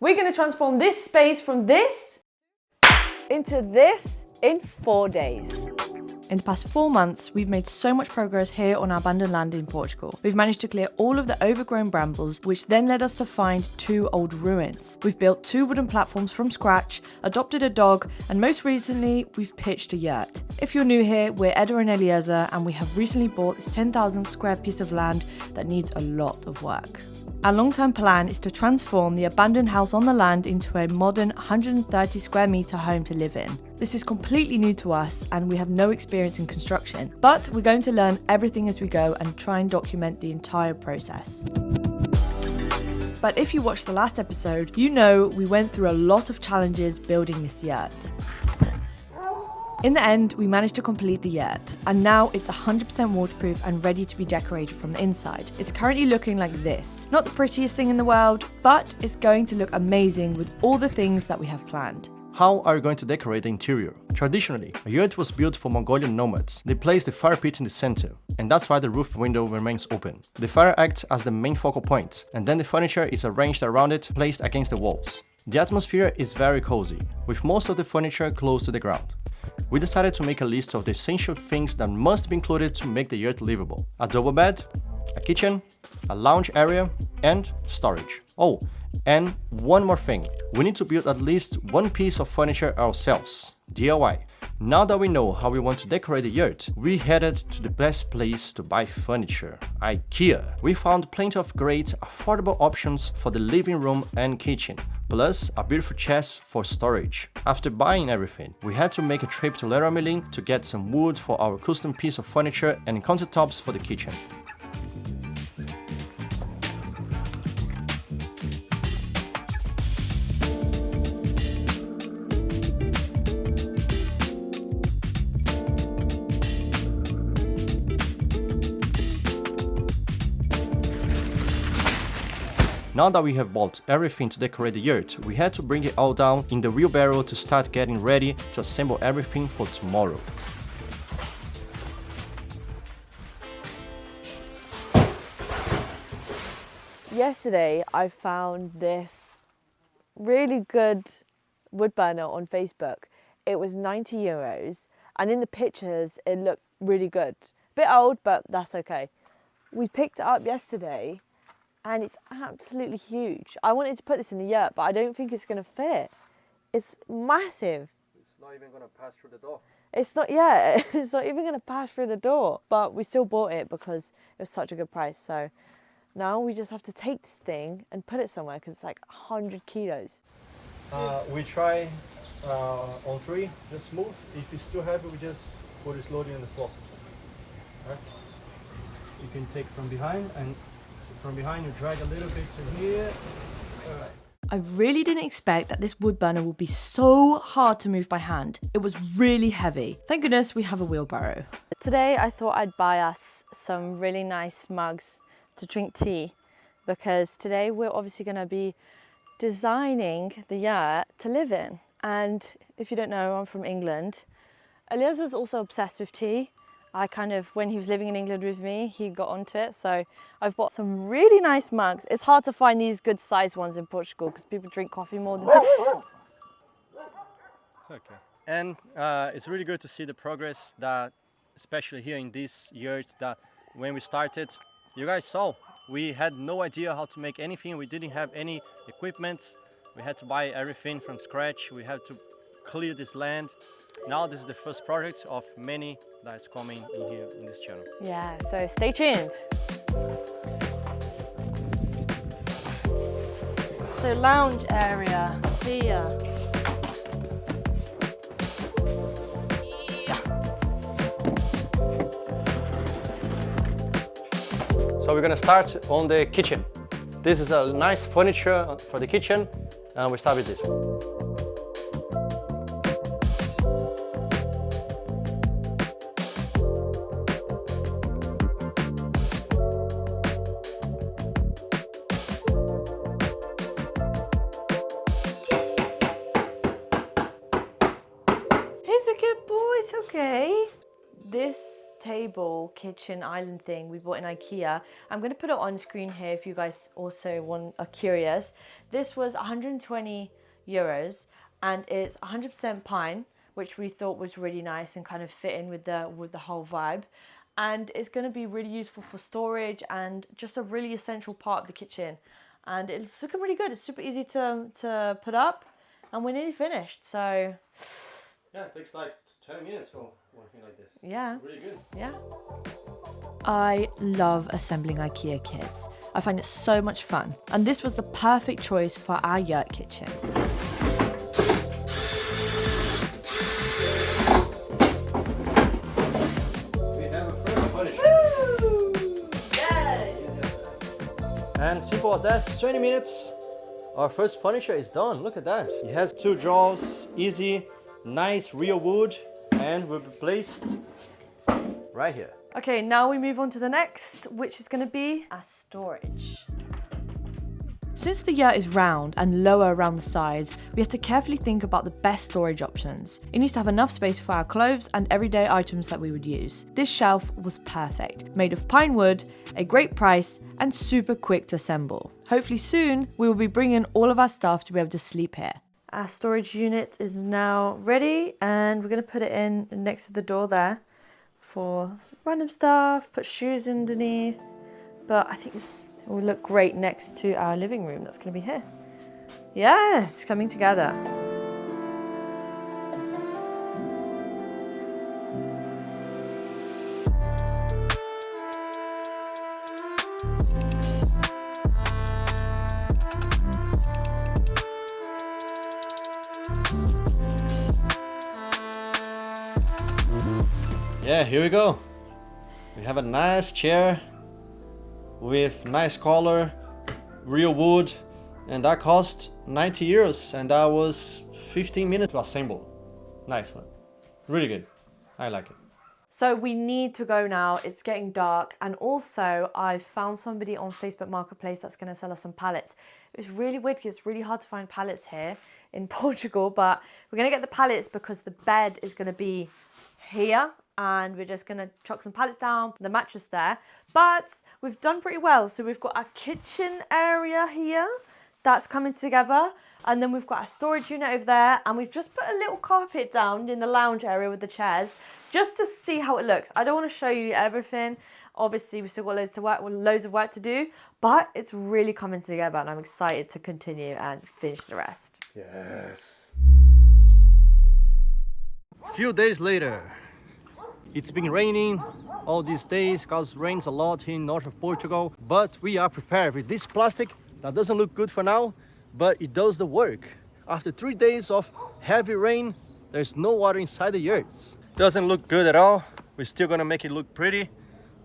We're going to transform this space from this into this in 4 days. In the past 4 months, we've made so much progress here on our abandoned land in Portugal. We've managed to clear all of the overgrown brambles, which then led us to find 2 old ruins. We've built 2 wooden platforms from scratch, adopted a dog, and most recently, we've pitched a yurt. If you're new here, we're Eda and Eliezer, and we have recently bought this 10,000 square piece of land that needs a lot of work. Our long-term plan is to transform the abandoned house on the land into a modern 130 square metre home to live in. This is completely new to us and we have no experience in construction, but we're going to learn everything as we go and try and document the entire process. But if you watched the last episode, you know we went through a lot of challenges building this yurt. In the end, we managed to complete the yurt, and now it's 100% waterproof and ready to be decorated from the inside. It's currently looking like this. Not the prettiest thing in the world, but it's going to look amazing with all the things that we have planned. How are you going to decorate the interior? Traditionally, a yurt was built for Mongolian nomads. They placed the fire pit in the center, and that's why the roof window remains open. The fire acts as the main focal point, and then the furniture is arranged around it, placed against the walls. The atmosphere is very cozy, with most of the furniture close to the ground. We decided to make a list of the essential things that must be included to make the yurt livable. A double bed, a kitchen, a lounge area, and storage. Oh, and one more thing. We need to build at least one piece of furniture ourselves, DIY. Now that we know how we want to decorate the yurt, we headed to the best place to buy furniture, IKEA. We found plenty of great, affordable options for the living room and kitchen, plus a beautiful chest for storage. After buying everything, we had to make a trip to Leroy Merlin to get some wood for our custom piece of furniture and countertops for the kitchen. Now that we have bought everything to decorate the yurt, we had to bring it all down in the wheelbarrow to start getting ready to assemble everything for tomorrow. Yesterday, I found this really good wood burner on Facebook. It was €90, and in the pictures, it looked really good. Bit old, but that's okay. We picked it up yesterday, and it's absolutely huge. I wanted to put this in the yurt, but I don't think it's going to fit. It's massive. It's not even going to pass through the door. It's not even going to pass through the door. But we still bought it because it was such a good price. So now we just have to take this thing and put it somewhere because it's like 100 kilos. We try on 3, just move. If it's too heavy, we just put it slowly on the floor. Right? You can take from behind, and from behind you drag a little bit to here. All right. I really didn't expect that this wood burner would be so hard to move by hand. It was really heavy. Thank goodness we have a wheelbarrow. Today I thought I'd buy us some really nice mugs to drink tea, because today we're obviously going to be designing the yurt to live in. And if you don't know, I'm from England. Eliezer's also obsessed with tea. When he was living in England with me, he got onto it. So I've bought some really nice mugs. It's hard to find these good sized ones in Portugal because people drink coffee more than tea. Okay. And it's really good to see the progress that, especially here in this yurt, that when we started, you guys saw, we had no idea how to make anything. We didn't have any equipment. We had to buy everything from scratch. We had to clear this land. Now this is the first project of many that's coming in here in this channel. Yeah, so stay tuned. So lounge area here. So we're gonna start on the kitchen. This is a nice furniture for the kitchen, and we start with this. He's a good boy, it's okay. This table kitchen island thing we bought in IKEA. I'm going to put it on screen here if you guys also are curious. This was 120 euros and it's 100% pine, which we thought was really nice and kind of fit in with the whole vibe. And it's going to be really useful for storage and just a really essential part of the kitchen. And it's looking really good. It's super easy to put up and we're nearly finished. So yeah, it takes like 20 minutes for one thing like this. Yeah. It's really good. Yeah. I love assembling IKEA kits. I find it so much fun. And this was the perfect choice for our Yurt kitchen. And simple as that, 20 minutes, our first furniture is done. Look at that. It has 2 drawers, easy, nice real wood, and will be placed right here. Okay, now we move on to the next, which is going to be our storage. Since the Yurt is round and lower around the sides, we have to carefully think about the best storage options. It needs to have enough space for our clothes and everyday items that we would use. This shelf was perfect, made of pine wood, a great price, and super quick to assemble. Hopefully soon, we will be bringing all of our stuff to be able to sleep here. Our storage unit is now ready and we're going to put it in next to the door there for some random stuff, put shoes underneath, but I think it will look great next to our living room that's going to be here. Yes, coming together. Yeah, here we go. We have a nice chair with nice color, real wood, and that cost 90 euros and that was 15 minutes to assemble. Nice one. Really good. I like it. So we need to go now. It's getting dark. And also I found somebody on Facebook Marketplace that's going to sell us some pallets. It was really weird because it's really hard to find pallets here in Portugal, but we're going to get the pallets because the bed is going to be here and we're just going to chuck some pallets down, the mattress there. But we've done pretty well. So we've got our kitchen area here that's coming together. And then we've got our storage unit over there. And we've just put a little carpet down in the lounge area with the chairs just to see how it looks. I don't want to show you everything. Obviously, we've still got loads of work to do. But it's really coming together and I'm excited to continue and finish the rest. Yes. A few days later. It's been raining all these days because it rains a lot here in north of Portugal, but we are prepared with this plastic that doesn't look good for now, but it does the work. After 3 days of heavy rain, there's no water inside the yurts. Doesn't look good at all. We're still gonna make it look pretty,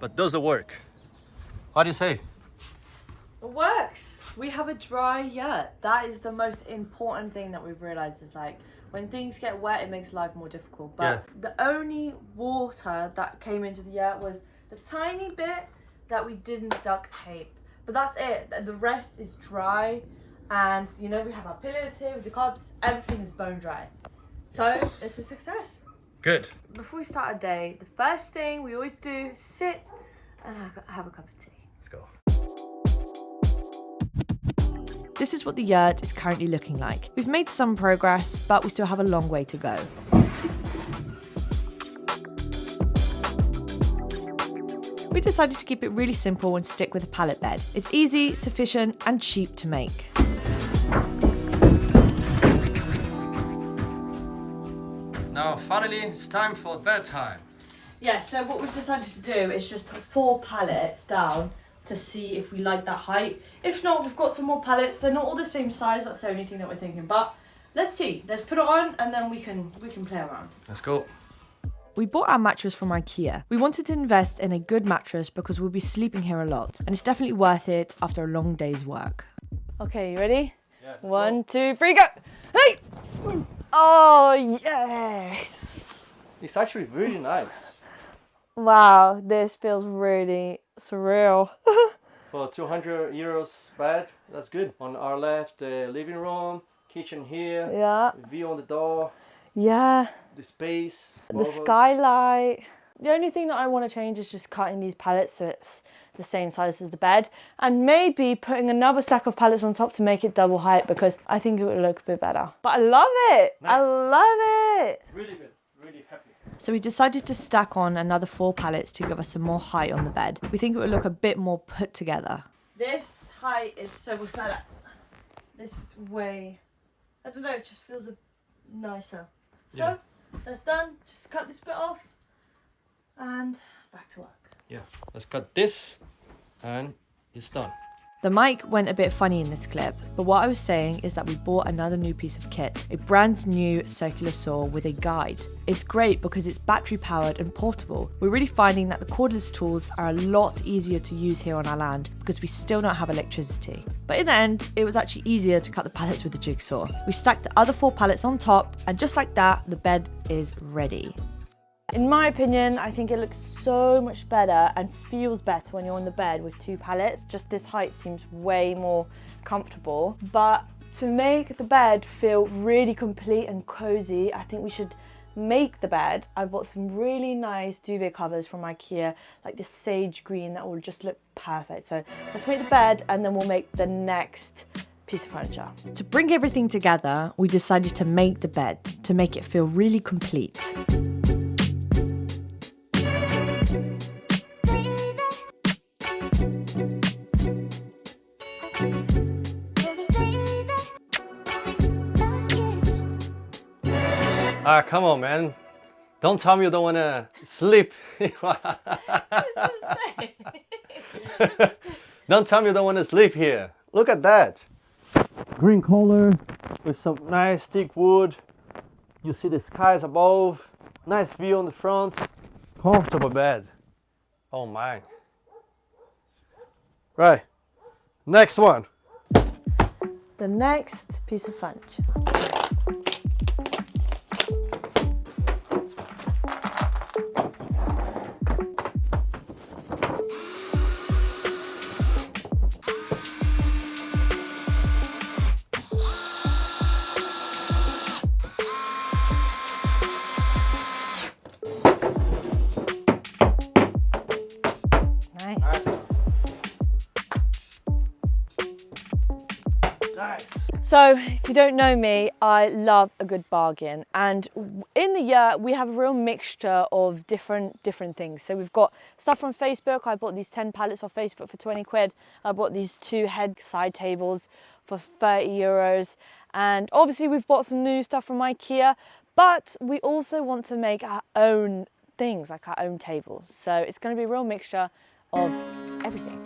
but does the work. What do you say? It works. We have a dry yurt. That is the most important thing that we've realized is like, when things get wet, it makes life more difficult. But the only water that came into the yurt was the tiny bit that we didn't duct tape. But that's it. The rest is dry. And, you know, we have our pillows here with the cobs. Everything is bone dry. So, it's a success. Good. Before we start a day, the first thing we always do is sit and have a cup of tea. Let's go. This is what the yurt is currently looking like. We've made some progress, but we still have a long way to go. We decided to keep it really simple and stick with a pallet bed. It's easy, sufficient, and cheap to make. Now, finally, it's time for bedtime. Yeah, so what we've decided to do is just put 4 pallets down to see if we like that height. If not, we've got some more pallets. They're not all the same size. That's the only thing that we're thinking. But let's see. Let's put it on and then we can play around. Let's go. We bought our mattress from IKEA. We wanted to invest in a good mattress because we'll be sleeping here a lot. And it's definitely worth it after a long day's work. Okay, you ready? Yeah. 1, 2, 3, go! Hey! Oh, yes! It's actually really nice. Wow, this feels really surreal. For 200 euros bed, that's good. On our left, the living room, kitchen here, Yeah. view on the door, Yeah. the space, The skylight. The only thing that I want to change is just cutting these pallets so it's the same size as the bed, and maybe putting another stack of pallets on top to make it double height, because I think it would look a bit better. But I love it. Nice. I love it. Really good. Really happy. So we decided to stack on another 4 pallets to give us some more height on the bed. We think it would look a bit more put together. This height is so much better. This is way, I don't know, it just feels nicer. So yeah. That's done. Just cut this bit off and back to work. Yeah, let's cut this and it's done. The mic went a bit funny in this clip, but what I was saying is that we bought another new piece of kit, a brand new circular saw with a guide. It's great because it's battery powered and portable. We're really finding that the cordless tools are a lot easier to use here on our land because we still don't have electricity. But in the end, it was actually easier to cut the pallets with the jigsaw. We stacked the other 4 pallets on top, and just like that, the bed is ready. In my opinion, I think it looks so much better and feels better when you're on the bed with 2 pallets. Just this height seems way more comfortable. But to make the bed feel really complete and cozy, I think we should make the bed. I bought some really nice duvet covers from IKEA, like this sage green that will just look perfect. So let's make the bed and then we'll make the next piece of furniture. To bring everything together, we decided to make the bed to make it feel really complete. Ah, come on, man. Don't tell me you don't want to sleep. Don't tell me you don't want to sleep here. Look at that. Green color with some nice thick wood. You see the skies above. Nice view on the front. Comfortable bed. Oh my. Right. Next one. The next piece of furniture. So if you don't know me, I love a good bargain, and in the Yurt we have a real mixture of different things. So we've got stuff from Facebook. I bought these 10 pallets off Facebook for 20 quid. I bought these 2 head side tables for 30 euros, and obviously we've bought some new stuff from IKEA, but we also want to make our own things, like our own tables. So it's going to be a real mixture of everything.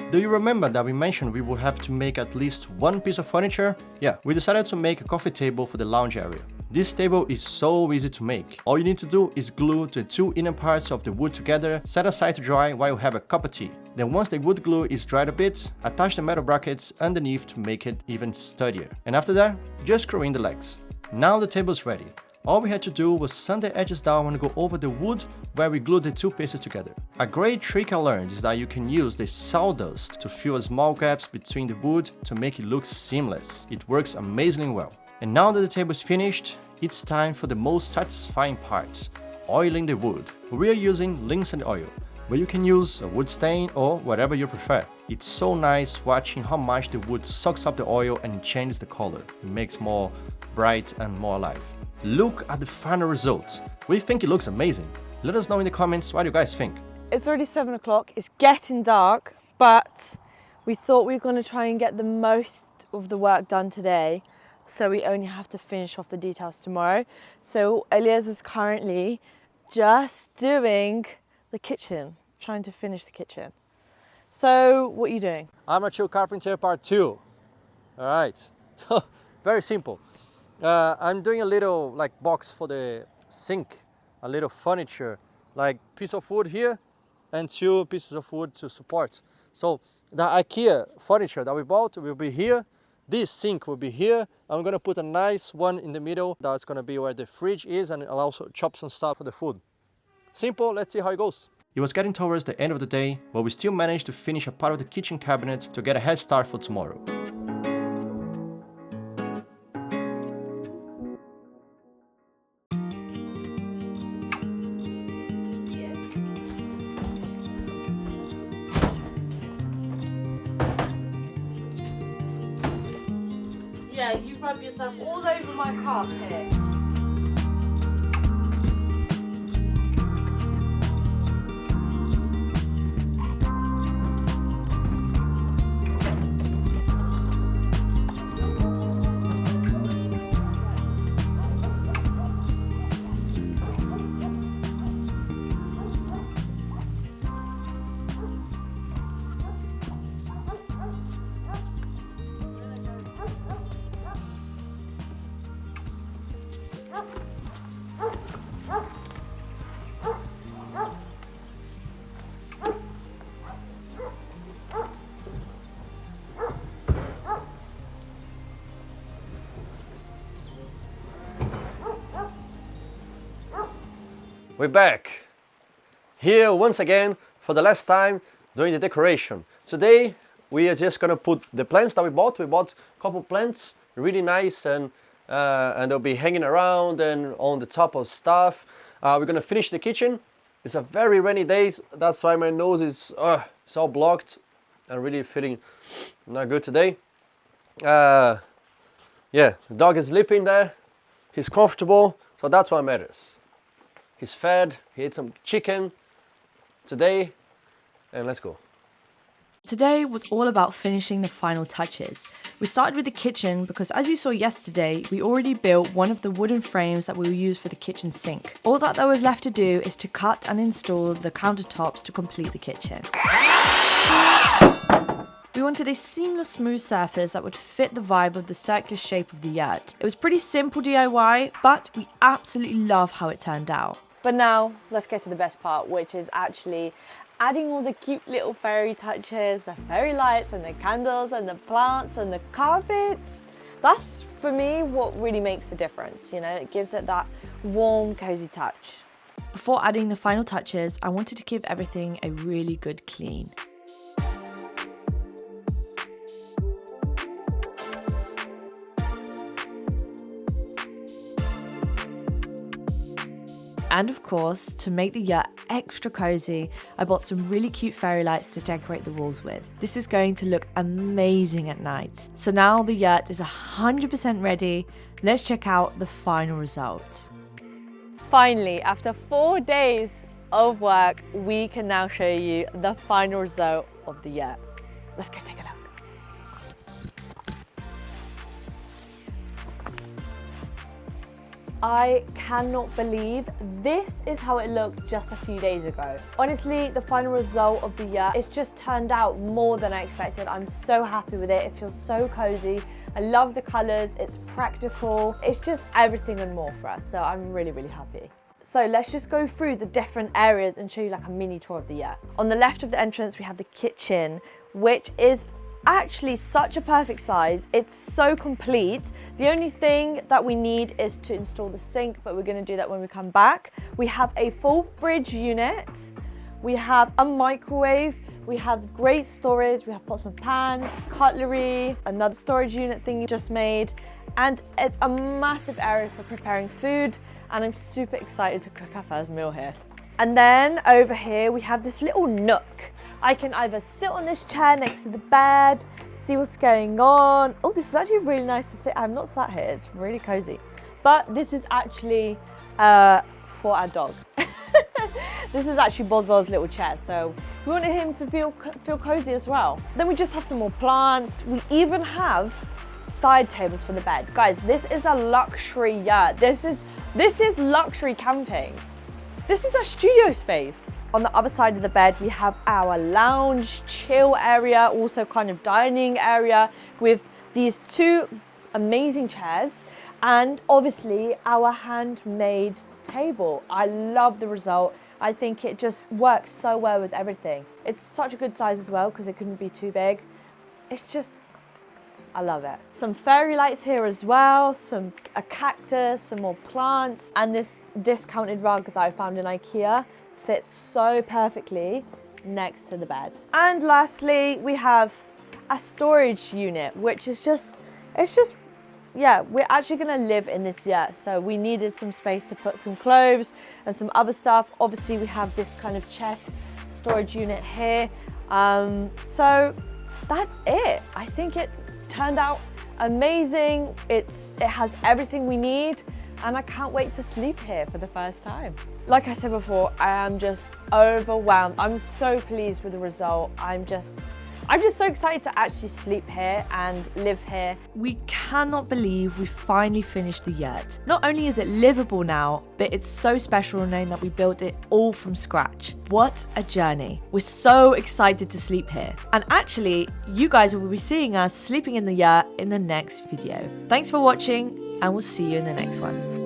Do you remember that we mentioned we would have to make at least 1 piece of furniture? Yeah, we decided to make a coffee table for the lounge area. This table is so easy to make. All you need to do is glue the 2 inner parts of the wood together, set aside to dry while you have a cup of tea. Then once the wood glue is dried a bit, attach the metal brackets underneath to make it even sturdier. And after that, just screw in the legs. Now the table is ready. All we had to do was sand the edges down and go over the wood where we glued the 2 pieces together. A great trick I learned is that you can use the sawdust to fill small gaps between the wood to make it look seamless. It works amazingly well. And now that the table is finished, it's time for the most satisfying part, oiling the wood. We are using linseed oil, but you can use a wood stain or whatever you prefer. It's so nice watching how much the wood soaks up the oil and changes the color. It makes it more bright and more alive. Look at the final result. We think it looks amazing. Let us know in the comments what you guys think. It's already 7 o'clock, it's getting dark, but we thought we were going to try and get the most of the work done today, so we only have to finish off the details tomorrow. So Elias is currently just doing the kitchen, trying to finish the kitchen. So what are you doing? I'm a chill carpenter part 2. Alright, so very simple. I'm doing a little box for the sink, a little furniture, like piece of wood here and 2 pieces of wood to support. So the IKEA furniture that we bought will be here. This sink will be here. I'm gonna put a nice one in the middle. That's gonna be where the fridge is, and I'll also chop some stuff for the food. Simple, let's see how it goes. It was getting towards the end of the day, but we still managed to finish a part of the kitchen cabinet to get a head start for tomorrow. like you rub yourself all over my carpet. We're back here once again for the last time doing the decoration. Today we are just gonna put the plants that we bought. We bought a couple plants, really nice, and they'll be hanging around and on the top of stuff. We're gonna finish the kitchen. It's a very rainy day, that's why my nose is it's all blocked. I'm really feeling not good today. Yeah, the dog is sleeping there. He's comfortable, so that's what matters. He's fed, he ate some chicken today, and let's go. Today was all about finishing the final touches. We started with the kitchen because, as you saw yesterday, we already built one of the wooden frames that we will use for the kitchen sink. All that there was left to do is to cut and install the countertops to complete the kitchen. We wanted a seamless, smooth surface that would fit the vibe of the circular shape of the yurt. It was pretty simple DIY, but we absolutely love how it turned out. But now, let's get to the best part, which is actually adding all the cute little fairy touches, the fairy lights and the candles and the plants and the carpets. That's, for me, what really makes a difference, you know? It gives it that warm, cozy touch. Before adding the final touches, I wanted to give everything a really good clean. And of course, to make the yurt extra cozy, I bought some really cute fairy lights to decorate the walls with. This is going to look amazing at night. So now the yurt is 100% ready. Let's check out the final result. Finally, after 4 days of work, we can now show you the final result of the yurt. Let's go take a look. I cannot believe this is how it looked just a few days ago. Honestly, the final result of the yurt, it's just turned out more than I expected. I'm so happy with it. It feels so cozy. I love the colors. It's practical. It's just everything and more for us. So I'm really, really happy. So let's just go through the different areas and show you like a mini tour of the yurt. On the left of the entrance, we have the kitchen, which is actually such a perfect size. It's so complete. The only thing that we need is to install the sink, but we're going to do that when we come back. We have a full fridge unit. We have a microwave. We have great storage. We have pots and pans, cutlery, another storage unit thing you just made. And it's a massive area for preparing food. And I'm super excited to cook our first meal here. And then over here, we have this little nook. I can either sit on this chair next to the bed, see what's going on. Oh, this is actually really nice to sit. I'm not sat here, it's really cozy. But this is actually for our dog. This is actually Bozzo's little chair, so we wanted him to feel cozy as well. Then we just have some more plants. We even have side tables for the bed. Guys, this is a luxury yurt. This is luxury camping. This is our studio space. On the other side of the bed, we have our lounge, chill area, also kind of dining area with these two amazing chairs and obviously our handmade table. I love the result. I think it just works so well with everything. It's such a good size as well because it couldn't be too big. It's just, I love it. Some fairy lights here as well, a cactus, some more plants, and this discounted rug that I found in IKEA fits so perfectly next to the bed. And lastly, we have a storage unit, which is yeah, we're actually gonna live in this yurt, so we needed some space to put some clothes and some other stuff. Obviously, we have this kind of chest storage unit here. So that's it. I think it turned out amazing. It has everything we need, and I can't wait to sleep here for the first time. Like I said before, I am just overwhelmed. I'm so pleased with the result. I'm just so excited to actually sleep here and live here. We cannot believe we finally finished the yurt. Not only is it livable now, but it's so special knowing that we built it all from scratch. What a journey. We're so excited to sleep here. And actually, you guys will be seeing us sleeping in the yurt in the next video. Thanks for watching, and we'll see you in the next one.